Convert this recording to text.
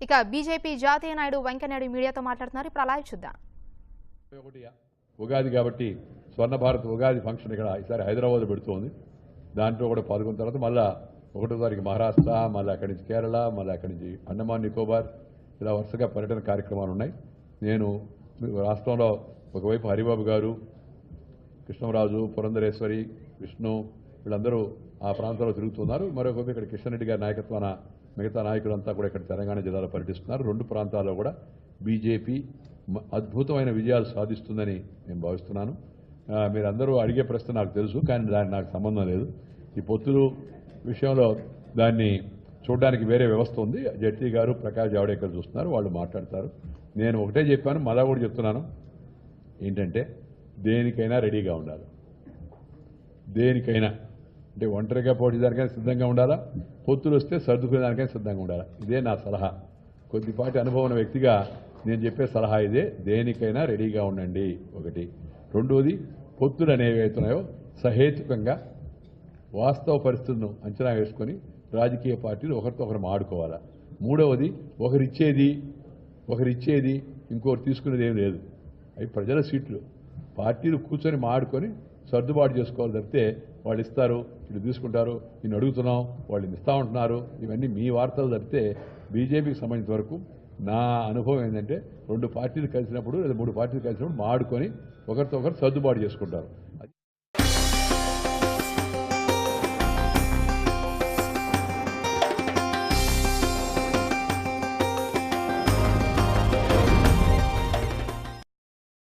ఇక బీజేపీ జాతీయ నాయుడు వెంకయ్యనాయుడు మీడియాతో మాట్లాడుతున్నారు. ఇప్పుడు లైవ్ చూద్దాం. ఉగాది కాబట్టి స్వర్ణ భారత్ ఉగాది ఫంక్షన్ ఇక్కడ ఈసారి హైదరాబాద్ పెడుతోంది. దాంట్లో కూడా పాల్గొన్న తర్వాత మళ్ళా 1వ తారీఖు మహారాష్ట్ర, మళ్ళీ అక్కడి నుంచి కేరళ, మళ్ళీ అక్కడి నుంచి అండమాన్ నికోబార్, ఇలా వరుసగా పర్యటన కార్యక్రమాలు ఉన్నాయి. నేను రాష్ట్రంలో ఒకవైపు హరిబాబు గారు, కృష్ణరాజు, పురంధరేశ్వరి, విష్ణు వీళ్ళందరూ ఆ ప్రాంతంలో తిరుగుతున్నారు. మరొకవైపు ఇక్కడ కిషన్ రెడ్డి గారి నాయకత్వాన మిగతా నాయకులంతా కూడా ఇక్కడ తెలంగాణ జిల్లాలో పర్యటిస్తున్నారు. 2 ప్రాంతాల్లో కూడా బీజేపీ అద్భుతమైన విజయాలు సాధిస్తుందని నేను భావిస్తున్నాను. మీరందరూ అడిగే ప్రశ్న నాకు తెలుసు, కానీ దానికి నాకు సంబంధం లేదు. ఈ పొత్తులు విషయంలో దాన్ని చూడడానికి వేరే వ్యవస్థ ఉంది. జైట్లీ గారు, ప్రకాష్ జావడేకర్ చూస్తున్నారు, వాళ్ళు మాట్లాడతారు. నేను ఒకటే చెప్పాను, మళ్ళా కూడా చెప్తున్నాను, ఏంటంటే దేనికైనా రెడీగా ఉండాలి. దేనికైనా అంటే ఒంటరిగా పోటీ దానికైనా సిద్ధంగా ఉండాలా, పొత్తులు వస్తే సర్దుకునే దానికైనా సిద్ధంగా ఉండాలా. ఇదే నా సలహా. కొద్దిపాటి అనుభవం ఉన్న వ్యక్తిగా నేను చెప్పే సలహా ఇదే. దేనికైనా రెడీగా ఉండండి. ఒకటి. రెండోది, పొత్తులు అనేవి అవుతున్నాయో సహేతుకంగా వాస్తవ పరిస్థితులను అంచనా వేసుకొని రాజకీయ పార్టీలు ఒకరితో ఒకరు ఆడుకోవాలా. మూడవది, ఒకరిచ్చేది ఇంకొకరు తీసుకునేది ఏం లేదు. అవి ప్రజల సీట్లు. పార్టీలు కూర్చొని మాడుకొని సర్దుబాటు చేసుకోవాలి తప్పితే వాళ్ళు ఇస్తారు, వీళ్ళు తీసుకుంటారు, నేను అడుగుతున్నాం, వాళ్ళు ఇస్తా ఉంటున్నారు, ఇవన్నీ మీ వార్తలు తప్పితే బీజేపీకి సంబంధించిన వరకు నా అనుభవం ఏంటంటే 2 పార్టీలు కలిసినప్పుడు లేదా 3 పార్టీలు కలిసినప్పుడు మాడుకొని ఒకరితో ఒకరు సర్దుబాటు చేసుకుంటారు.